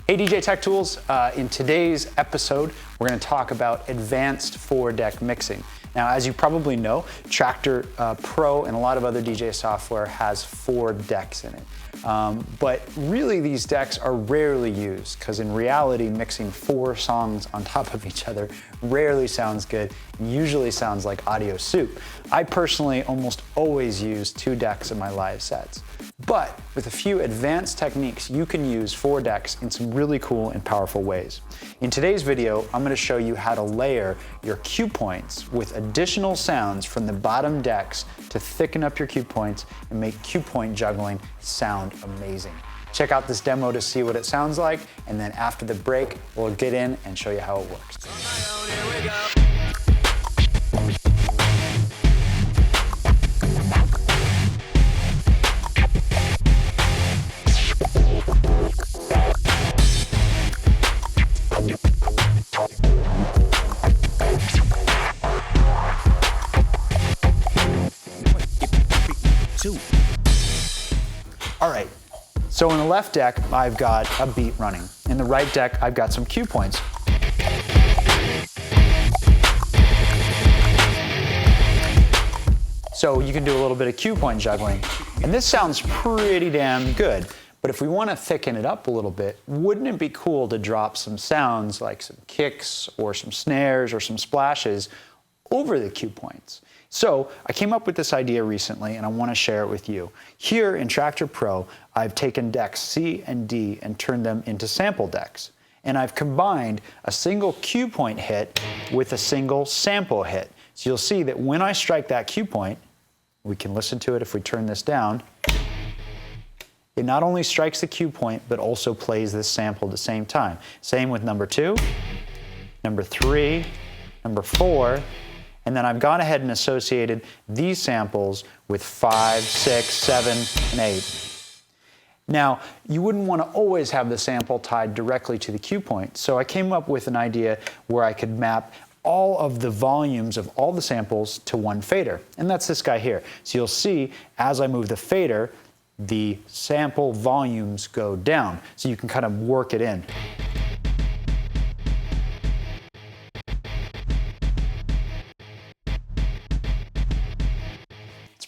Hey DJ Tech Tools, in today's episode, we're going to talk about advanced 4-deck mixing. Now, as you probably know, Traktor Pro and a lot of other DJ software has 4 decks in it. But really these decks are rarely used because in reality, mixing 4 songs on top of each other rarely sounds good, usually sounds like audio soup. I personally almost always use 2 decks in my live sets. But with a few advanced techniques, you can use 4 decks in some really cool and powerful ways. In today's video, I'm going to show you how to layer your cue points with additional sounds from the bottom decks to thicken up your cue points and make cue point juggling sound amazing. Check out this demo to see what it sounds like, and then after the break, we'll get in and show you how it works. All right, so in the left deck, I've got a beat running. In the right deck, I've got some cue points. So you can do a little bit of cue point juggling. And this sounds pretty damn good. But if we want to thicken it up a little bit, wouldn't it be cool to drop some sounds like some kicks or some snares or some splashes over the cue points? So I came up with this idea recently and I want to share it with you. Here in Traktor Pro, I've taken decks C and D and turned them into sample decks. And I've combined a single cue point hit with a single sample hit. So you'll see that when I strike that cue point, we can listen to it if we turn this down. It not only strikes the cue point, but also plays this sample at the same time. Same with number 2, number 3, number 4, and then I've gone ahead and associated these samples with 5, 6, 7, and 8. Now, you wouldn't want to always have the sample tied directly to the cue point, so I came up with an idea where I could map all of the volumes of all the samples to one fader, and that's this guy here. So you'll see, as I move the fader, the sample volumes go down, so you can kind of work it in.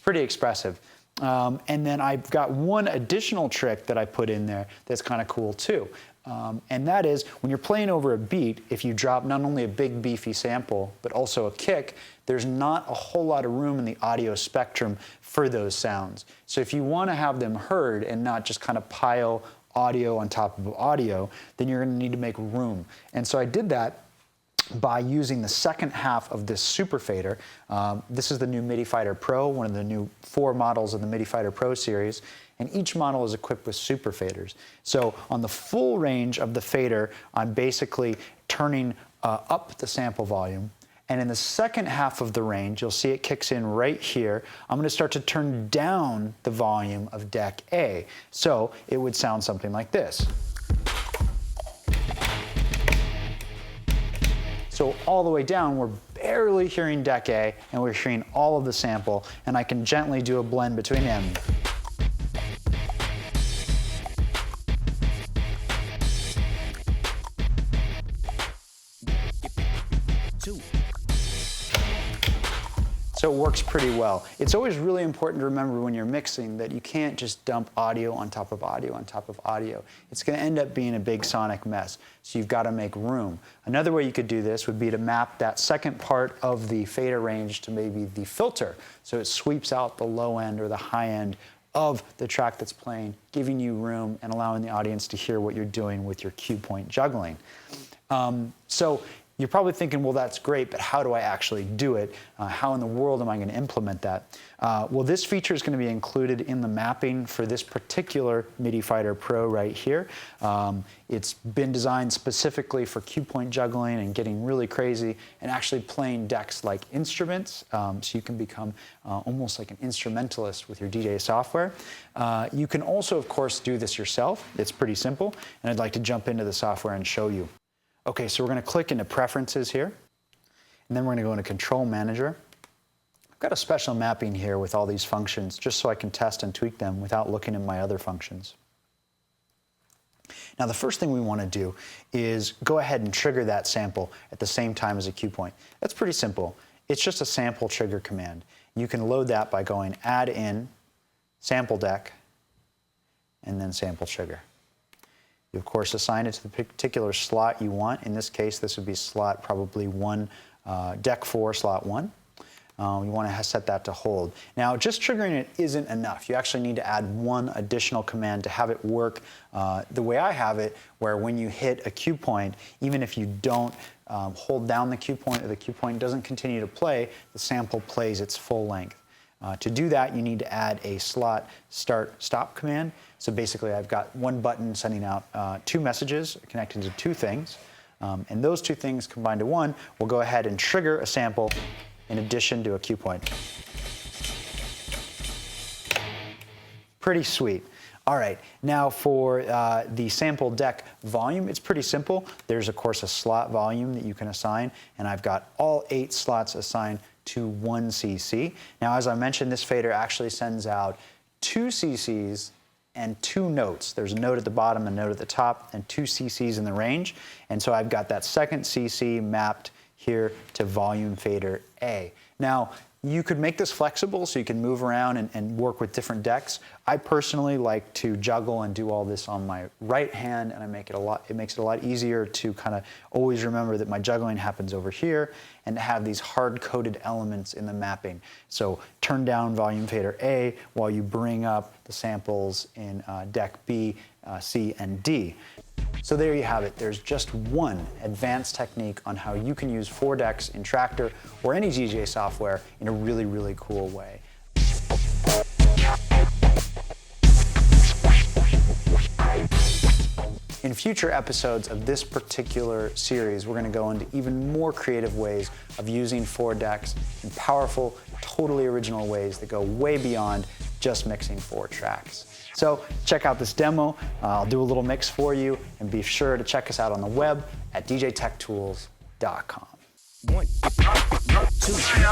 Pretty expressive. And then I've got one additional trick that I put in there that's kind of cool too. And that is when you're playing over a beat, if you drop not only a big beefy sample, but also a kick, there's not a whole lot of room in the audio spectrum for those sounds. So if you want to have them heard and not just kind of pile audio on top of audio, then you're going to need to make room. And so I did that by using the second half of this super fader. This is the new MIDI Fighter Pro, one of the new 4 models of the MIDI Fighter Pro series, and each model is equipped with super faders. So on the full range of the fader, I'm basically turning up the sample volume, and in the second half of the range, you'll see it kicks in right here, I'm going to start to turn down the volume of deck A. So it would sound something like this. So all the way down, we're barely hearing deck A, and we're hearing all of the sample, and I can gently do a blend between them. So it works pretty well. It's always really important to remember when you're mixing that you can't just dump audio on top of audio on top of audio. It's going to end up being a big sonic mess, so you've got to make room. Another way you could do this would be to map that second part of the fader range to maybe the filter, so it sweeps out the low end or the high end of the track that's playing, giving you room and allowing the audience to hear what you're doing with your cue point juggling. So you're probably thinking, well, that's great, but how do I actually do it? How in the world am I going to implement that? Well, this feature is going to be included in the mapping for this particular MIDI Fighter Pro right here. It's been designed specifically for cue point juggling and getting really crazy and actually playing decks like instruments, so you can become almost like an instrumentalist with your DJ software. You can also, of course, do this yourself. It's pretty simple, and I'd like to jump into the software and show you. Okay, so we're going to click into Preferences here, and then we're going to go into Control Manager. I've got a special mapping here with all these functions just so I can test and tweak them without looking at my other functions. Now, the first thing we want to do is go ahead and trigger that sample at the same time as a cue point. That's pretty simple. It's just a sample trigger command. You can load that by going add in, sample deck, and then sample trigger. You, of course, assign it to the particular slot you want. In this case, this would be slot probably 1, deck 4, slot 1. You want to set that to hold. Now, just triggering it isn't enough. You actually need to add one additional command to have it work the way I have it, where when you hit a cue point, even if you don't hold down the cue point or the cue point doesn't continue to play, the sample plays its full length. To do that, you need to add a slot start-stop command. So basically, I've got one button sending out 2 messages connecting to 2 things. And those 2 things combined to one will go ahead and trigger a sample in addition to a cue point. Pretty sweet. All right, now for the sample deck volume, it's pretty simple. There's, of course, a slot volume that you can assign, and I've got all 8 slots assigned to 1 CC. Now, as I mentioned, this fader actually sends out 2 CCs and 2 notes. There's a note at the bottom, a note at the top, and 2 CCs in the range. And so I've got that second CC mapped here to volume fader A. Now, you could make this flexible so you can move around and work with different decks. I personally like to juggle and do all this on my right hand, and it makes it a lot easier to kind of always remember that my juggling happens over here and to have these hard-coded elements in the mapping. So turn down volume fader A while you bring up the samples in deck B, C, and D. So there you have it. There's just one advanced technique on how you can use 4 decks in Traktor or any DJ software in a really, really cool way. In future episodes of this particular series, we're going to go into even more creative ways of using 4 decks in powerful, totally original ways that go way beyond just mixing 4 tracks. So check out this demo. I'll do a little mix for you, and be sure to check us out on the web at djtechtools.com. 1, 2, 3.